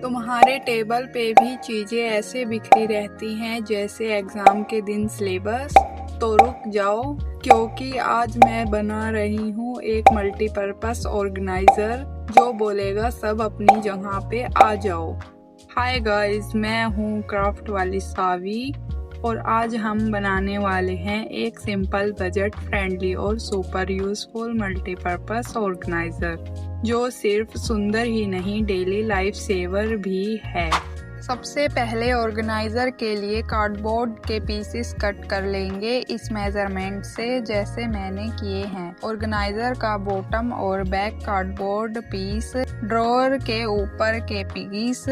तुम्हारे टेबल पे भी चीजें ऐसे बिखरी रहती हैं जैसे एग्जाम के दिन सिलेबस। तो रुक जाओ, क्योंकि आज मैं बना रही हूँ एक मल्टीपर्पस ऑर्गेनाइजर जो बोलेगा सब अपनी जगह पे आ जाओ। हाय गाइस, मैं हूँ क्राफ्ट वाली सावी और आज हम बनाने वाले हैं एक सिंपल, बजट फ्रेंडली और सुपर यूजफुल मल्टीपर्पस ऑर्गेनाइजर जो सिर्फ सुंदर ही नहीं, डेली लाइफ सेवर भी है। सबसे पहले ऑर्गेनाइजर के लिए कार्डबोर्ड के पीसेस कट कर लेंगे इस मेजरमेंट से, जैसे मैंने किए हैं। ऑर्गेनाइजर का बॉटम और बैक कार्डबोर्ड पीस, ड्रॉअर के ऊपर के पीस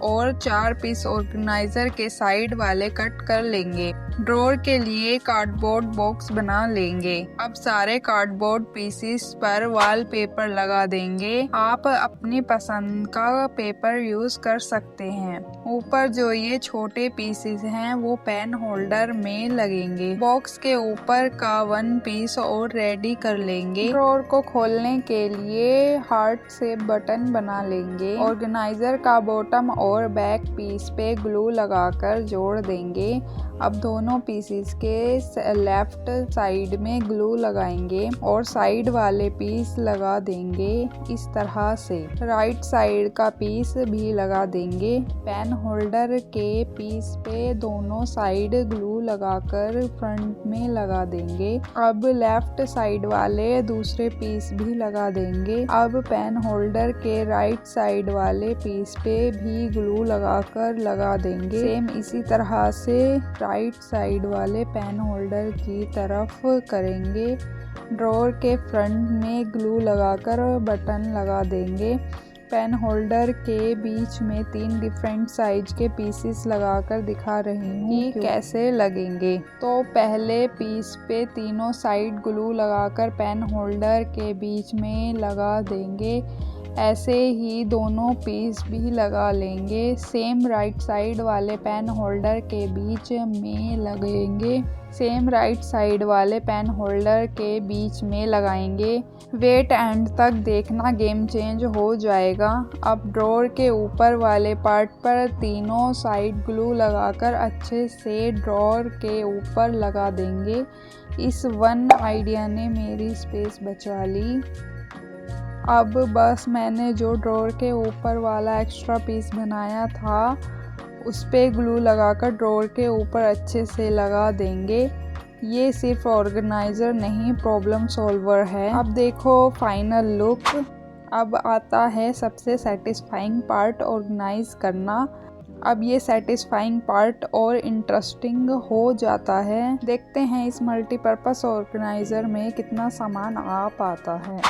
और 4 पीस ऑर्गेनाइजर के साइड वाले कट कर लेंगे। ड्रॉअर के लिए कार्डबोर्ड बॉक्स बना लेंगे। अब सारे कार्डबोर्ड पीसेस पर वॉलपेपर लगा देंगे। आप अपनी पसंद का पेपर यूज कर सकते हैं। ऊपर जो ये छोटे पीसेस हैं वो पेन होल्डर में लगेंगे। बॉक्स के ऊपर का 1 पीस और रेडी कर लेंगे। ड्रॉअर को खोलने के लिए हार्ट शेप बटन बना लेंगे। ऑर्गेनाइजर का बॉटम और बैक पीस पे ग्लू लगाकर जोड़ देंगे। अब दोनों पीसेस के लेफ्ट साइड में ग्लू लगाएंगे और साइड वाले पीस लगा देंगे इस तरह से। राइट साइड का पीस भी लगा देंगे। पेन होल्डर के पीस पे दोनों साइड ग्लू लगाकर फ्रंट में लगा देंगे। अब लेफ्ट साइड वाले दूसरे पीस भी लगा देंगे। अब पेन होल्डर के राइट साइड वाले पीस पे भी ग्लू लगाकर लगा देंगे। सेम इसी तरह से राइट साइड वाले पेन होल्डर की तरफ करेंगे। ड्रॉअर के फ्रंट में ग्लू लगाकर बटन लगा देंगे। पेन होल्डर के बीच में 3 डिफरेंट साइज के पीसेस लगाकर दिखा रही हूँ कि कैसे लगेंगे। तो पहले पीस पे तीनों साइड ग्लू लगाकर पेन होल्डर के बीच में लगा देंगे। ऐसे ही दोनों पीस भी लगा लेंगे। सेम राइट साइड वाले पेन होल्डर के बीच में लगेंगे। सेम राइट साइड वाले पेन होल्डर के बीच में लगाएंगे। वेट एंड तक देखना, गेम चेंज हो जाएगा। अब ड्रॉअर के ऊपर वाले पार्ट पर तीनों साइड ग्लू लगाकर अच्छे से ड्रॉअर के ऊपर लगा देंगे। इस वन आइडिया ने मेरी स्पेस बचा ली। अब बस मैंने जो ड्रॉअर के ऊपर वाला एक्स्ट्रा पीस बनाया था उस पे ग्लू लगाकर ड्रॉअर के ऊपर अच्छे से लगा देंगे। ये सिर्फ ऑर्गेनाइजर नहीं, प्रॉब्लम सॉल्वर है। अब देखो फाइनल लुक। अब आता है सबसे सेटिस्फाइंग पार्ट, ऑर्गेनाइज करना। अब ये सेटिस्फाइंग पार्ट और इंटरेस्टिंग हो जाता है। देखते हैं इस मल्टीपर्पस ऑर्गेनाइजर में कितना सामान आ पाता है।